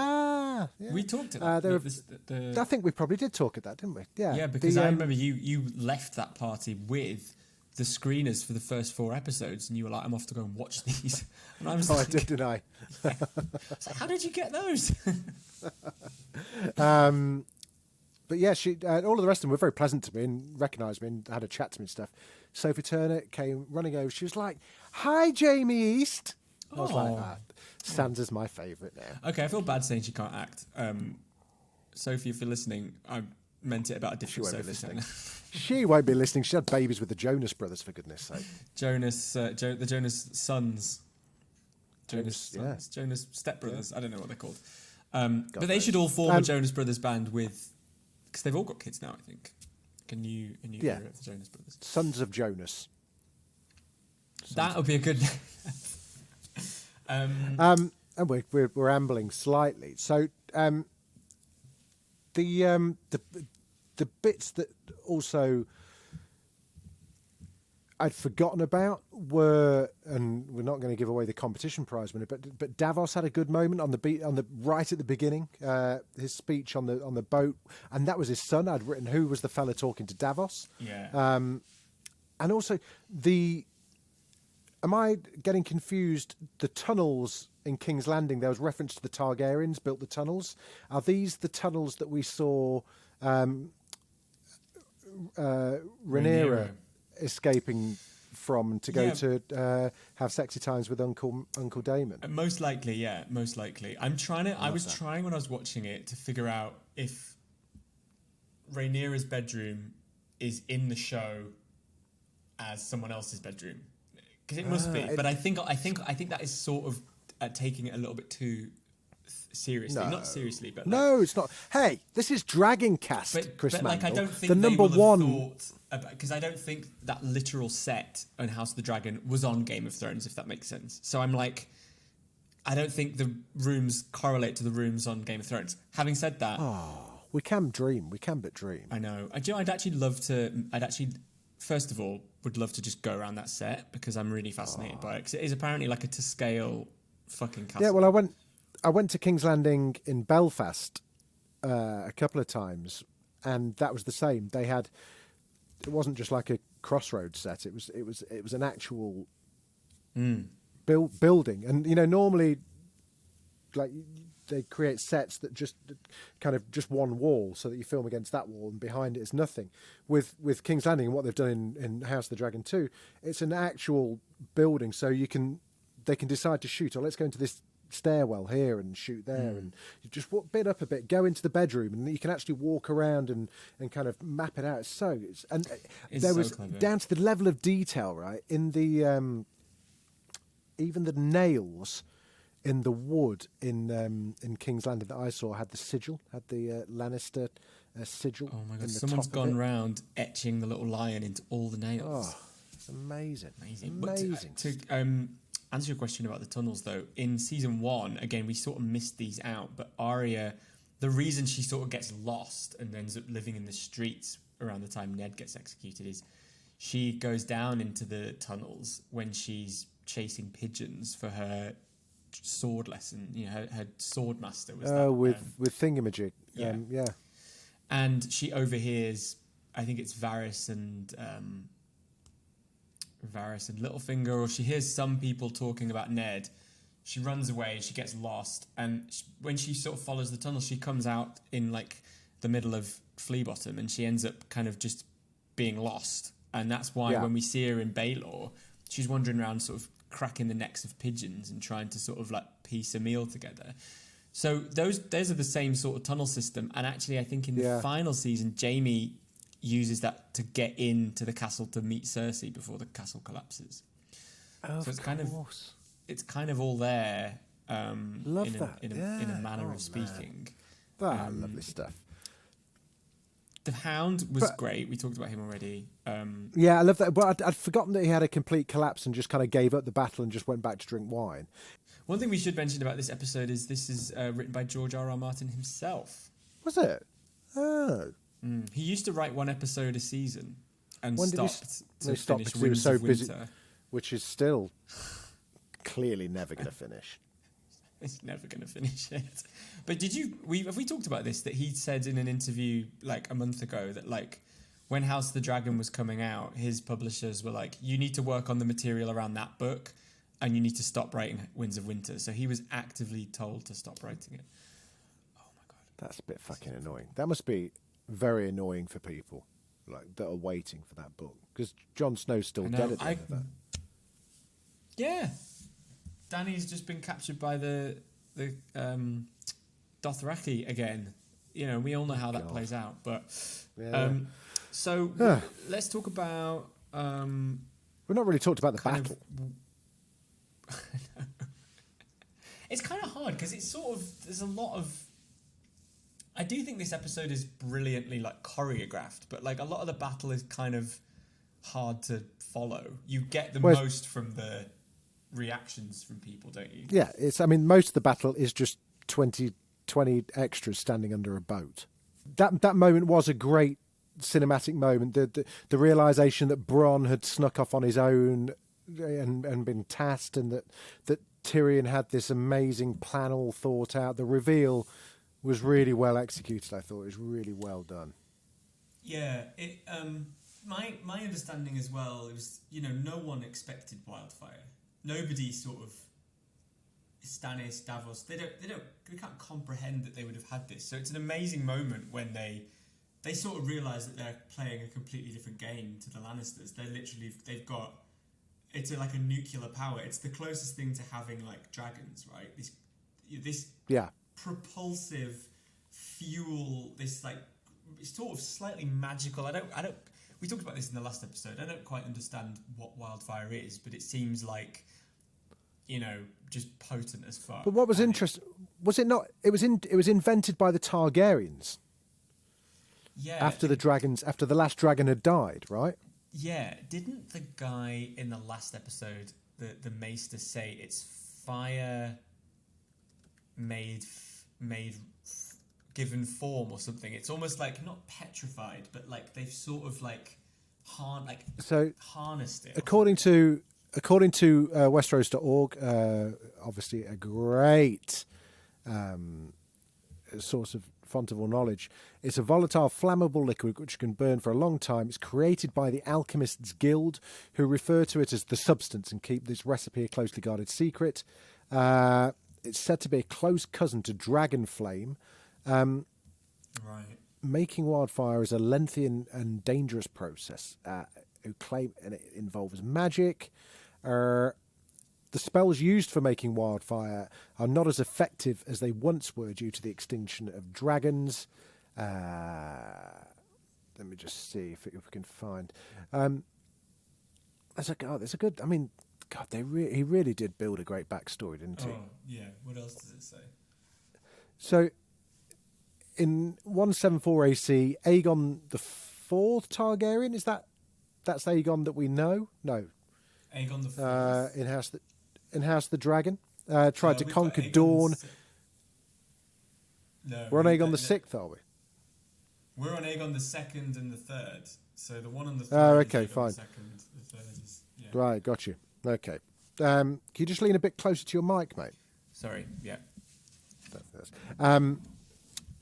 We talked at that. I think we probably did talk at that, didn't we? Yeah, because I remember you left that party with the screeners for the first 4 episodes, and you were like, "I'm off to go and watch these." And I was I did, didn't I? It's like, how did you get those? But yeah, she all of the rest of them were very pleasant to me and recognised me and had a chat to me and stuff. Sophie Turner came running over. She was like, "Hi, Jamie East." I was like, Sansa's my favourite now. Okay, I feel bad saying she can't act. Sophie, if you're listening, I meant it about a different Sophie Turner. She won't be listening. She had babies with the Jonas Brothers, for goodness sake. The Jonas sons. Jonas Sons, Jonas Stepbrothers. I don't know what they're called. But they knows. should all form a Jonas Brothers band with, because they've all got kids now. I think a new era of the Jonas Brothers. Sons of Jonas. That would be a good. And we're ambling slightly. So the bits that also I'd forgotten about were, and we're not going to give away the competition prize winner, but Davos had a good moment on the right at the beginning. His speech on the boat, and that was his son. I'd written who was the fella talking to Davos. Yeah. And also am I getting confused? The tunnels in King's Landing, there was reference to the Targaryens built the tunnels. Are these the tunnels that we saw Rhaenyra escaping from to go to have sexy times with Uncle Daemon? Most likely, yeah. Most likely. I was trying when I was watching it to figure out if Rhaenyra's bedroom is in the show as someone else's bedroom, because it must be. But I think that is sort of taking it a little bit too seriously. No. Not seriously, but no, it's not. Hey, this is Dragoncast, Chris Mandle. Like, I don't think the they number will have one thought, because I don't think that literal set on House of the Dragon was on Game of Thrones, if that makes sense. So I'm like, I don't think the rooms correlate to the rooms on Game of Thrones. Having said that, we can dream. We can but dream. I know. I'd actually love to. First of all, would love to just go around that set, because I'm really fascinated by it. Because it is apparently like a to scale fucking castle. Yeah, well, I went to King's Landing in Belfast a couple of times, and that was the same. They had. It wasn't just like a Crossroads set. It was an actual building, and normally, like, they create sets that just kind of just one wall, so that you film against that wall, and behind it is nothing. With King's Landing and what they've done in House of the Dragon 2, it's an actual building, so they can decide to shoot. Or let's go into this stairwell here and shoot there, and you just bit up a bit, go into the bedroom, and you can actually walk around and kind of map it out. It's there was clever. Down to the level of detail, right, in the even the nails in the wood in King's Landing that I saw had the sigil, had the Lannister sigil. Oh my god! Someone's gone round etching the little lion into all the nails. Oh, it's amazing. But to answer your question about the tunnels, though, in season 1, again, we sort of missed these out, but Arya, the reason she sort of gets lost and ends up living in the streets around the time Ned gets executed is she goes down into the tunnels when she's chasing pigeons for her sword lesson. Her sword master was with Thingamajig. Yeah. And she overhears, I think it's Varys and Littlefinger, or she hears some people talking about Ned. She runs away, she gets lost, and when she sort of follows the tunnel, she comes out in like the middle of Flea Bottom, and she ends up kind of just being lost. And that's why when we see her in Baelor, she's wandering around sort of cracking the necks of pigeons and trying to sort of like piece a meal together. So those are the same sort of tunnel system. And actually, I think in the final season, Jaime uses that to get into the castle to meet Cersei before the castle collapses. So it's kind of all there. Love that. In a manner of speaking. Lovely stuff. The Hound was great. We talked about him already. Yeah, I love that. But I'd forgotten that he had a complete collapse and just kind of gave up the battle and just went back to drink wine. One thing we should mention about this episode is this is written by George R.R. Martin himself. Was it? Oh. He used to write one episode a season and when stopped to finish he was Winds so of busy, Winter. which is still clearly never going to finish. It's never going to finish it. But have we talked about this, that he said in an interview like a month ago that like when House of the Dragon was coming out, his publishers were like, you need to work on the material around that book and you need to stop writing Winds of Winter. So he was actively told to stop writing it. Oh my God. That's a bit fucking annoying. That must be very annoying for people like that are waiting for that book, because Jon Snow's still dead at the end of that. Yeah. Dany's just been captured by the Dothraki again. We all know how that plays out. But let's talk about. We've not really talked about the battle. It's kind of hard because it's sort of there's a lot of. I do think this episode is brilliantly like choreographed, but like a lot of the battle is kind of hard to follow. You get the most from the reactions from people, don't you? Yeah, most of the battle is just 20 extras standing under a boat. That moment was a great cinematic moment. The realization that Bronn had snuck off on his own and been tasked, and that Tyrion had this amazing plan all thought out. The reveal was really well executed. I thought it was really well done. Yeah, my understanding as well is, no one expected wildfire. Nobody sort of Stannis, Davos, they can't comprehend that they would have had this. So it's an amazing moment when they sort of realise that they're playing a completely different game to the Lannisters. They've got, it's like a nuclear power. It's the closest thing to having like dragons, right? This propulsive fuel, this like sort of slightly magical. We talked about this in the last episode. I don't quite understand what wildfire is, but it seems like, just potent as fuck. But what was interesting, was it not? It was invented by the Targaryens. Yeah. After the last dragon had died, right? Yeah. Didn't the guy in the last episode, the Maester, say it's fire given form or something? It's almost like not petrified, but like they've sort of like harnessed it. According to Westeros.org, obviously a great source of font of all knowledge, it's a volatile, flammable liquid which can burn for a long time. It's created by the Alchemists Guild, who refer to it as the substance and keep this recipe a closely guarded secret. It's said to be a close cousin to dragon flame. Right. Making wildfire is a lengthy and dangerous process. Who claim, and it involves magic. The spells used for making wildfire are not as effective as they once were due to the extinction of dragons. Let me just see if we can find. There's a good. I mean, God, he really did build a great backstory, didn't he? Oh yeah. What else does it say? So, in 174 AC, Aegon the Fourth Targaryen, that's Aegon that we know? No. Aegon the Fourth. In House the Dragon, tried to conquer Dawn. No, we're on Aegon the Sixth, are we? We're on Aegon the Second and the Third. So the one on the third. Oh, okay, is fine. The second, the third is, yeah. Right, got you. Okay. Can you just lean a bit closer to your mic, mate? Sorry. Yeah.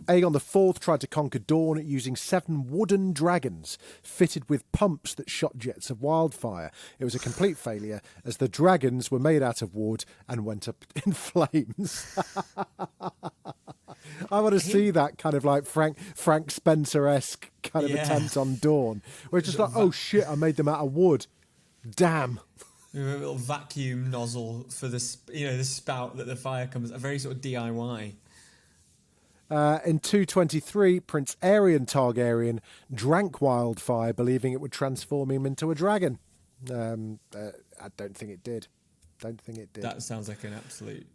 Aegon IV tried to conquer Dawn using 7 wooden dragons fitted with pumps that shot jets of wildfire. It was a complete failure, as the dragons were made out of wood and went up in flames. I want to see that kind of like Frank Spencer-esque kind of attempt on Dawn, where it's just like, oh shit, I made them out of wood. Damn. A little vacuum nozzle for the spout that the fire comes. A very sort of DIY. In 223, Prince Aerion Targaryen drank wildfire, believing it would transform him into a dragon. I don't think it did. That sounds like an absolute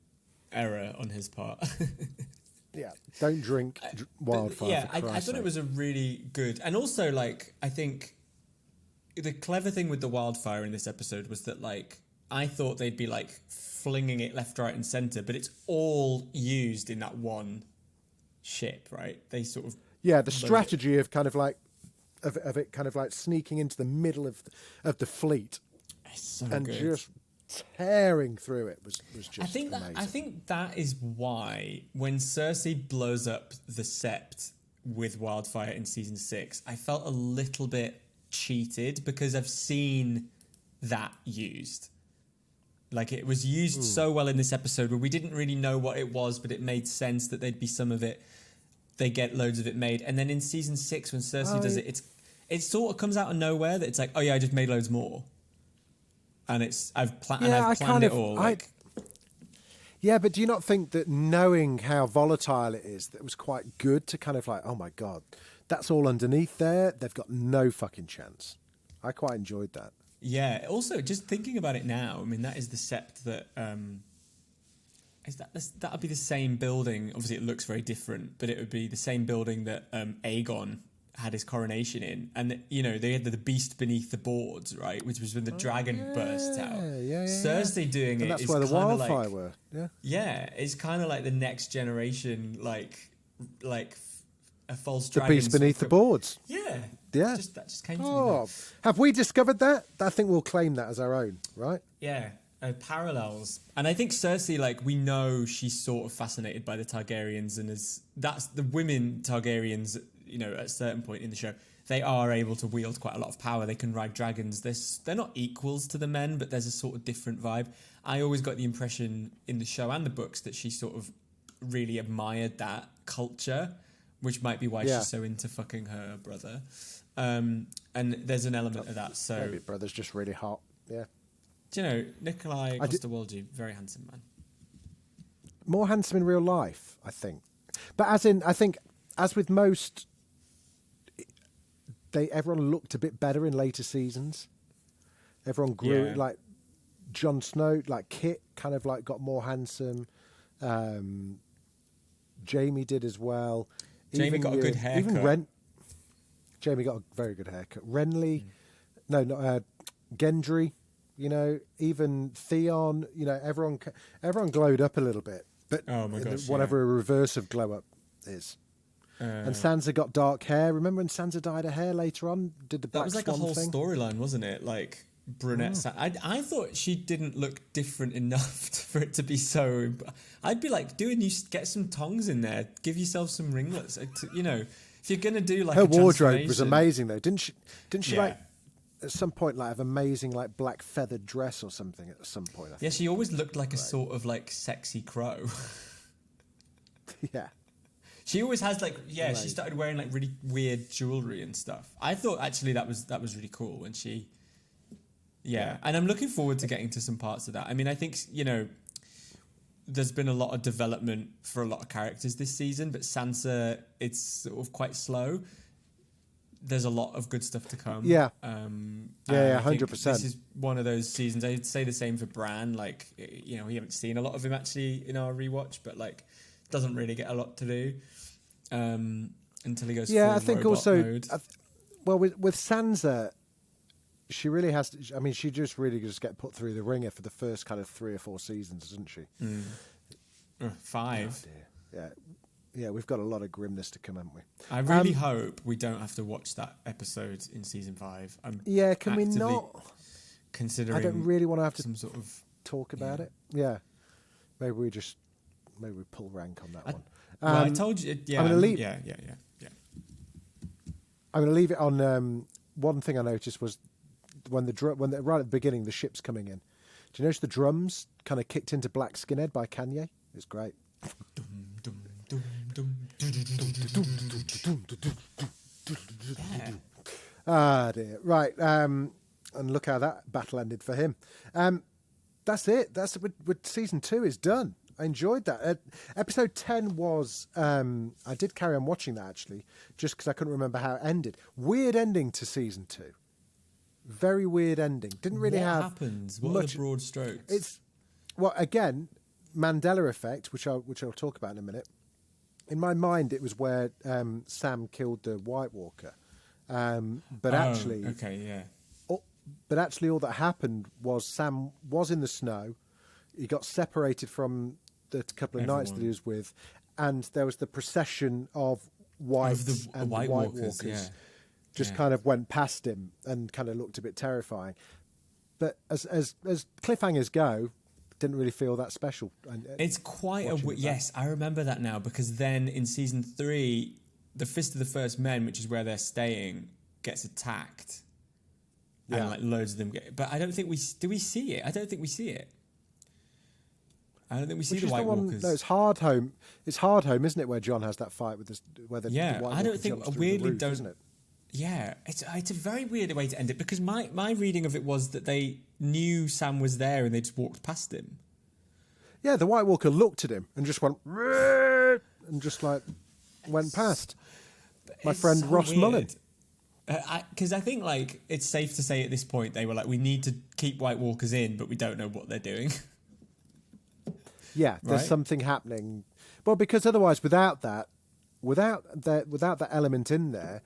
error on his part. Yeah, don't drink wildfire. Yeah, I thought it was a really good, and also like I think the clever thing with the wildfire in this episode was that like I thought they'd be like flinging it left, right, and centre, but it's all used in that one ship, right? They sort of the strategy of kind of like of it kind of like sneaking into the middle of the fleet and good. Just tearing through it was just amazing. I think that is why when Cersei blows up the Sept with wildfire in season 6, I felt a little bit cheated because I've seen that used. Like it was used so well in this episode where we didn't really know what it was, but it made sense that there'd be some of it. They get loads of it made, and then in season 6 when Cersei does it, it sort of comes out of nowhere that it's like, oh yeah, I just made loads more, and I've planned it all. Yeah, but do you not think that knowing how volatile it is, that it was quite good to kind of like, oh my God, that's all underneath there. They've got no fucking chance. I quite enjoyed that. Yeah. Also, just thinking about it now, I mean, that is the Sept that that would be the same building. Obviously, it looks very different, but it would be the same building that Aegon had his coronation in, and they had the beast beneath the boards, right, which was when the dragon burst out. Cersei doing and it that's is where the wildfire like, were. Yeah, it's kind of like the next generation, like a false the dragon. Beast beneath the boards. Yeah. Yeah. That just came to me now. Have we discovered that? I think we'll claim that as our own, right? Yeah. Parallels. And I think Cersei, like, we know she's sort of fascinated by the Targaryens, and that's the women Targaryens, at a certain point in the show, they are able to wield quite a lot of power. They can ride dragons. They're not equals to the men, but there's a sort of different vibe. I always got the impression in the show and the books that she sort of really admired that culture, which might be why she's so into fucking her brother. And there's an element of that. So maybe brother's just really hot. Yeah. Do you know, Nikolai Coster-Waldau, very handsome man. More handsome in real life, I think. But I think, as with most, everyone looked a bit better in later seasons. Everyone grew, like Jon Snow, like Kit, kind of like got more handsome. Jaime did as well. Jaime got a good haircut. Jaime got a very good haircut. Renly, Gendry, even Theon, everyone glowed up a little bit. But whatever a reverse of glow up is. And Sansa got dark hair. Remember when Sansa dyed her hair later on? Did the Black That was like Swan a whole thing? storyline, wasn't it? Like brunette. I thought she didn't look different enough for it to be so. I'd be like, dude, you get some tongs in there. Give yourself some ringlets. If you're gonna do like her a wardrobe was amazing though, didn't she? Yeah. Like at some point like have amazing like black feathered dress or something at some point? I think. Yeah, she always looked like a sort of like sexy crow. Yeah. She always has like she started wearing like really weird jewelry and stuff. I thought actually that was really cool when she. Yeah, and I'm looking forward to getting to some parts of that. I mean, I think there's been a lot of development for a lot of characters this season, but Sansa, it's sort of quite slow. There's a lot of good stuff to come. Yeah. 100%. 100%. This is one of those seasons. I'd say the same for Bran. Like, we haven't seen a lot of him actually in our rewatch, but like, doesn't really get a lot to do until he goes. Yeah, full I think robot also. mode. With Sansa, she really has to. I mean, she just really just get put through the ringer for the first kind of 3 or 4 seasons, doesn't she? 5. Oh, yeah. We've got a lot of grimness to come, haven't we? I really hope we don't have to watch that episode in season 5. Can we not? Considering, I don't really want to have to some sort of talk about it. Yeah, maybe we pull rank on that one. Well, I told you. Yeah, I'm going to leave. Yeah. I'm going to leave it on. One thing I noticed was when right at the beginning the ship's coming in. Do you notice the drums kind of kicked into Black Skinhead by Kanye? It's great. Ah dear. Right. And look how that battle ended for him. That's it. That's with season 2 is done. I enjoyed that. Episode 10 was. I did carry on watching that actually, just because I couldn't remember how it ended. Weird ending to season 2. Very weird ending. Didn't really have. What happens? What are the broad strokes? Again, Mandela effect, which I'll talk about in a minute. In my mind, it was where Sam killed the White Walker, but actually, But actually, all that happened was Sam was in the snow. He got separated from the couple of knights that he was with, and there was the procession of whites and the White Walkers. Just kind of went past him and kind of looked a bit terrifying. But as cliffhangers go, didn't really feel that special. It's quite yes, I remember that now, because then in season 3, the Fist of the First Men, which is where they're staying, gets attacked. And like loads of them get. But I don't think we see it. I don't think we see it. I don't think we see the White Walkers. No, it's Hardhome. It's Hardhome, isn't it? Where John has that fight with this. Where the White Walker I don't think jumps through weirdly the roof, don't. Isn't it? Yeah, it's a very weird way to end it, because my reading of it was that they knew Sam was there and they just walked past him. Yeah, the White Walker looked at him and just went and just like went past. My friend Ross Mullen. Because I think like it's safe to say at this point they were like, we need to keep White Walkers in, but we don't know what they're doing. Yeah, there's right? something happening. Well, because otherwise, without that element in there,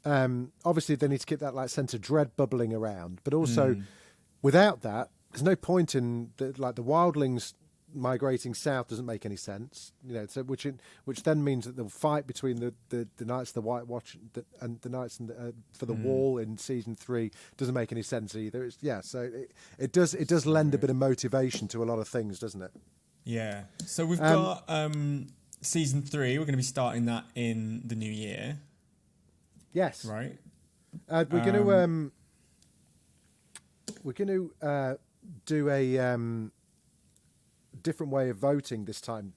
obviously they need to keep that like sense of dread bubbling around. But also, without that, there's no point in the wildlings migrating south doesn't make any sense. So which then means that the fight between the Knights of the White Watch and the Knights for the Wall in season 3 doesn't make any sense either. So it does lend a bit of motivation to a lot of things, doesn't it? Yeah. So we've got season 3. We're going to be starting that in the new year. Yes. Right. We're going to do a different way of voting this time,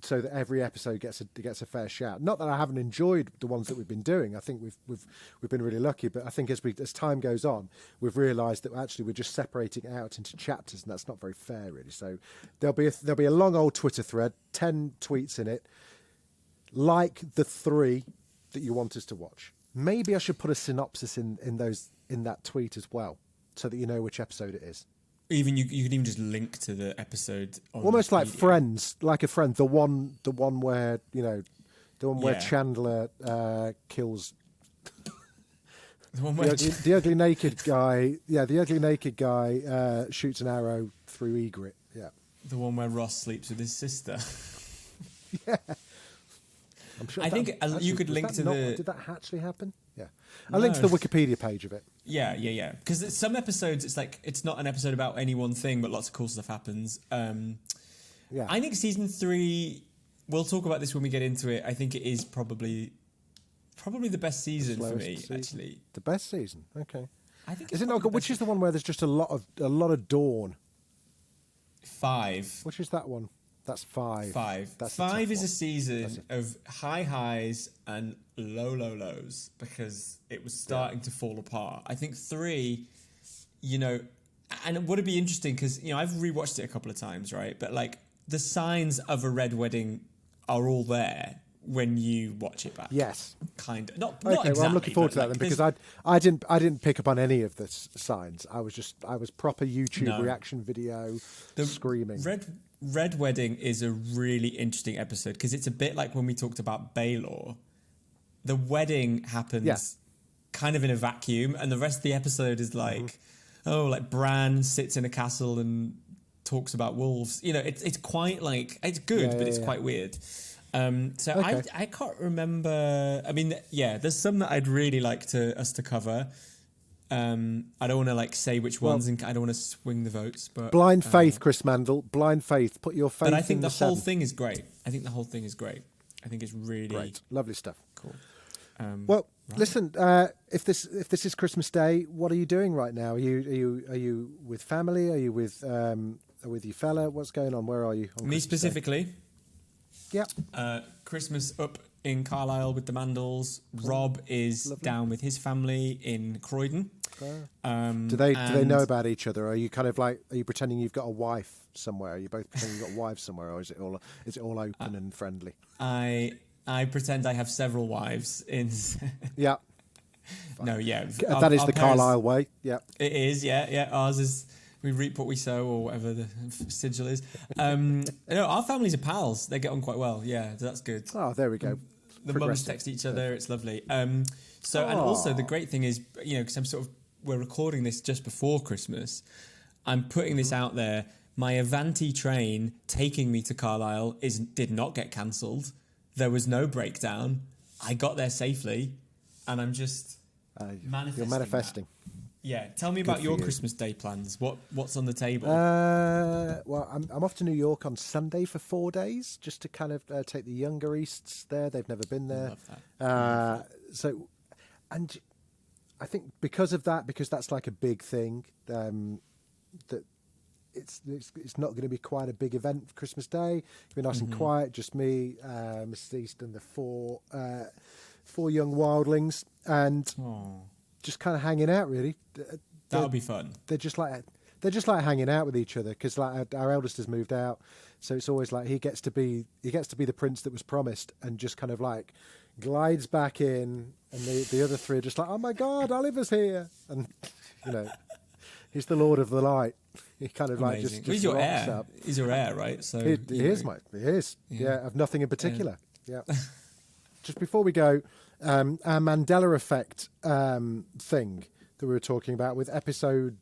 so that every episode gets a fair shout. Not that I haven't enjoyed the ones that we've been doing. I think we've been really lucky, but I think as time goes on, we've realised that actually we're just separating out into chapters, and that's not very fair, really. So there'll be a long old Twitter thread, 10 tweets in it, like the 3 that you want us to watch. Maybe I should put a synopsis in that tweet as well, so that you know which episode it is. Even you could even just link to the episode. Almost like Friends, like a friend. The one where where Chandler kills the one where the ugly naked guy. Yeah, the ugly naked guy shoots an arrow through Egret. Yeah, the one where Ross sleeps with his sister. Yeah, I'm sure. I think you could link to Did that actually happen? Yeah, I'll link to the Wikipedia page of it. Yeah. Because some episodes, it's like it's not an episode about any one thing, but lots of cool stuff happens. Yeah, I think season 3. We'll talk about this when we get into it. I think it is probably the best season for me. Season. Actually, the best season. Okay. I think is it not? Which is the one where there's just a lot of dawn? 5. Which is that one? That's 5. 5. That's 5 is a season of high highs and low lows because it was starting to fall apart. I think 3, and would it be interesting because I've rewatched it a couple of times, right? But like the signs of a red wedding are all there when you watch it back. Yes, kind of. Not okay. exactly, Well, I'm looking forward to that then, because I didn't pick up on any of the signs. I was proper YouTube reaction video screaming. Red Wedding is a really interesting episode because it's a bit like when we talked about Baylor. The wedding happens kind of in a vacuum, and the rest of the episode is like, like Bran sits in a castle and talks about wolves. It's quite like it's good, but it's quite weird. So okay. I can't remember. I mean, there's some that I'd really like us to cover. I don't want to say which ones, and I don't want to swing the votes. But Blind Faith, Chris Mandle, Blind Faith. Put your faith. But I think the whole 7. thing is great. I think it's really great, lovely stuff. Cool. Listen. If this is Christmas Day, what are you doing right now? Are you with family? Are you with your fella? What's going on? Where are you? On Me Christmas specifically. Day? Yep. Christmas up in Carlisle with the Mandles. Rob is down with his family in Croydon. Do they know about each other? Are you kind of are you pretending you've got a wife somewhere? Are you both pretending you've got wives somewhere, or is it all open and friendly? I pretend I have several wives in. Yeah. No, yeah. That is the Carlisle way. Yeah. It is. Yeah. Ours is. We reap what we sow, or whatever the sigil is. Our families are pals. They get on quite well. Yeah, that's good. Oh, there we go. The mums text each other. It's lovely. And also the great thing is, because we're recording this just before Christmas. I'm putting this out there. My Avanti train taking me to Carlisle did not get cancelled. There was no breakdown. I got there safely, and I'm just manifesting. You're manifesting. That. Yeah, tell me about your Christmas Day plans. What's on the table? Well, I'm off to New York on Sunday for 4 days, just to kind of take the younger Easts there. They've never been there. I love that. And I think because that's like a big thing, that it's not going to be quite a big event for Christmas Day. It'll be nice and quiet, just me, Mrs. East, and the four young wildlings, and. Aww. Just kind of hanging out, really. That'll be fun. They're just like hanging out with each other because our eldest has moved out, so it's always like he gets to be the prince that was promised, and just kind of glides back in, and the other 3 are just like, oh my God, Oliver's here, and He's the Lord of the Light. He kind of like Amazing. just He's your rocks heir. up. He's your heir, right? So He is, mate. He is. Yeah, of nothing in particular. Yeah. Just before we go, our Mandela effect thing that we were talking about with episode,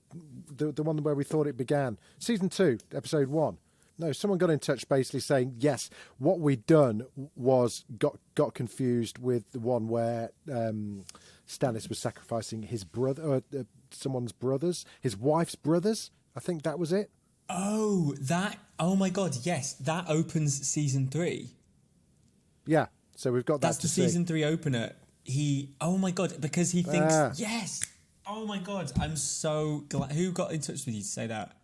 the one where we thought it began, season 2, episode 1. No, someone got in touch basically saying, yes, what we'd done was got confused with the one where Stannis was sacrificing his brother, someone's brothers, his wife's brothers. I think that was it. Oh my God, yes. That opens season 3. Yeah, so we've got that That's to the see. season 3 opener. Oh my God, because he thinks, yes. Oh my God, I'm so glad. Who got in touch with you to say that?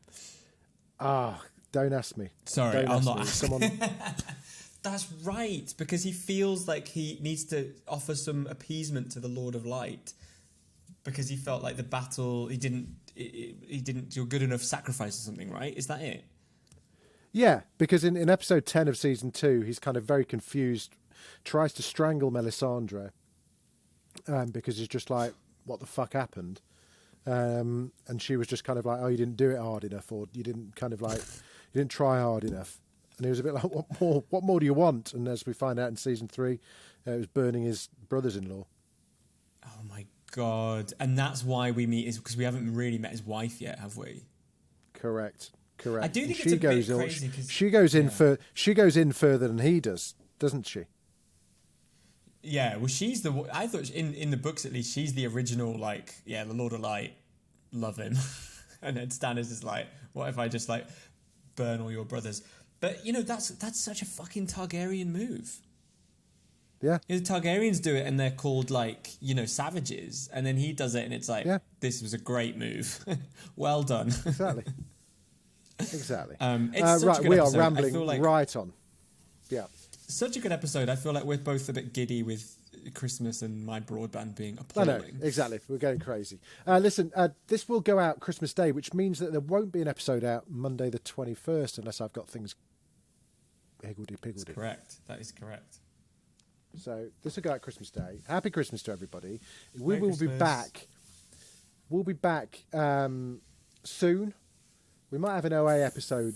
Don't ask me. Sorry, I'll not ask. Someone... That's right, because he feels like he needs to offer some appeasement to the Lord of Light because he felt like the battle, he didn't do a good enough sacrifice or something, right? Is that it? Yeah, because in episode 10 of season 2, he's kind of very confused, tries to strangle Melisandre because he's just like, what the fuck happened? And she was just kind of like, oh, you didn't do it hard enough, or you didn't try hard enough. And he was a bit like, what more do you want? And as we find out in season 3, it was burning his brothers-in-law. Oh my God. And that's why we meet, is because we haven't really met his wife yet, have we? Correct. I do think it's a bit crazy. She goes in further than he does, doesn't she? Yeah, well, she's the. I thought in the books at least she's the original. Like, yeah, the Lord of Light, love him, and then Stannis is like, what if I just like burn all your brothers? But you know that's such a fucking Targaryen move. Yeah, the Targaryens do it, and they're called like savages, and then he does it, and it's like, this was a great move, well done. Exactly. Exactly. It's such right, a good we episode. are rambling like right on. Yeah. Such a good episode. I feel like we're both a bit giddy with Christmas and my broadband being I appalling. know, exactly. We're going crazy. Listen, this will go out Christmas Day, which means that there won't be an episode out Monday the 21st unless I've got things higgledy-piggledy. That's correct. That is correct. So this will go out Christmas Day. Happy Christmas to everybody. We Merry will Christmas. be back. We'll be back soon. We might have an OA episode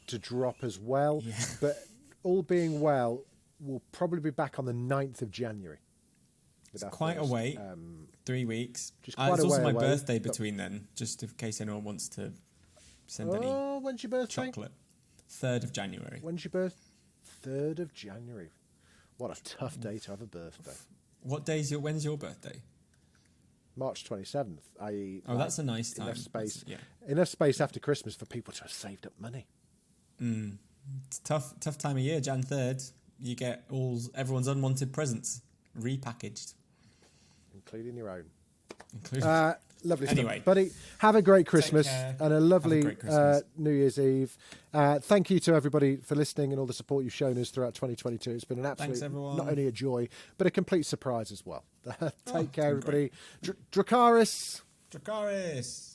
to drop as well, but all being well, we'll probably be back on the 9th of January. It's quite a wait. 3 weeks. Just quite it's a also way my away, birthday between then, just in case anyone wants to send any when's your birthday? chocolate. 3rd of January. When's your birthday? 3rd of January. What a tough day to have a birthday. What when's your birthday? March 27th, i.e. Oh, that's a nice time. Enough space. Yeah. Enough space after Christmas for people to have saved up money. It's tough time of year, Jan 3rd. You get everyone's unwanted presents repackaged. Including your own. Lovely Anyway. stuff. Buddy, have a great Christmas and a lovely New Year's Eve. Thank you to everybody for listening and all the support you've shown us throughout 2022. It's been an absolute, not only a joy, but a complete surprise as well. Take care, everybody. Dracarys. Dracarys.